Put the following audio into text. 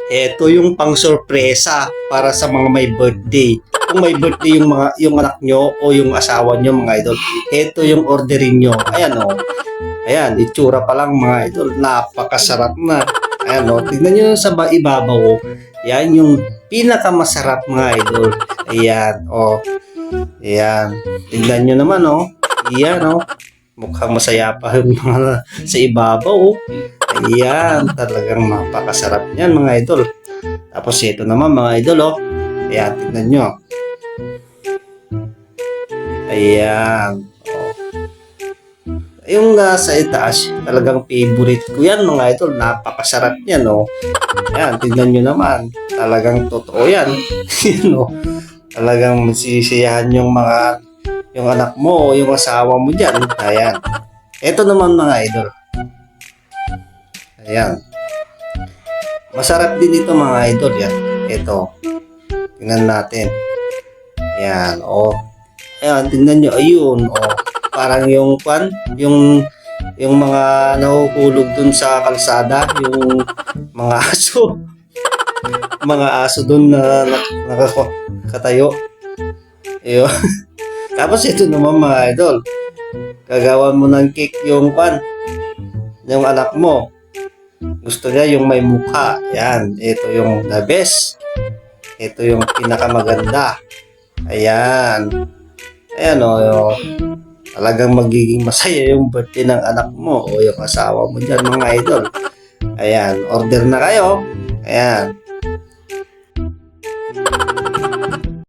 Ito yung pang sorpresa para sa mga may birthday. Kung may birthday yung anak nyo o yung asawa nyo mga idol, ito yung orderin nyo. Ayan o. Ayan, itsura pa lang mga idol. Napakasarap na. Ayan o. Tignan nyo sa ibabaw o. Yan yung pinakamasarap mga idol. Ayan o. Ayan. Tignan nyo naman o. Ayan o. Mukhang masaya pa yung mga sa ibabaw o. Ayan. Talagang napakasarap yan mga idol. Tapos ito naman mga idol o. Ayan, tignan nyo. Ayan. Oh. Yung nasa itaas, talagang favorite ko yan mga idol. Napakasarap yan, oh. Ayan, tignan nyo naman. Talagang totoo yan. Yan, oh. Talagang masisiyahan yung anak mo o yung asawa mo dyan. Ayan. Ito naman mga idol. Ayan. Masarap din ito mga idol yan. Ito. Tingnan natin. Ayan, oh. Ayan, tingnan nyo. Ayun, oh. Parang yung mga nahuhulog dun sa kalsada, yung mga aso. Mga aso dun na nakakatayo. Ayun. Tapos ito naman mga idol. Gagawan mo ng cake yung anak mo. Gusto niya yung may mukha. Ayan, ito yung the best. Ito yung pinakamaganda. Ayan. Ayan o. Talagang magiging masaya yung birthday ng anak mo o yung asawa mo dyan mga idol. Ayan. Order na kayo. Ayan.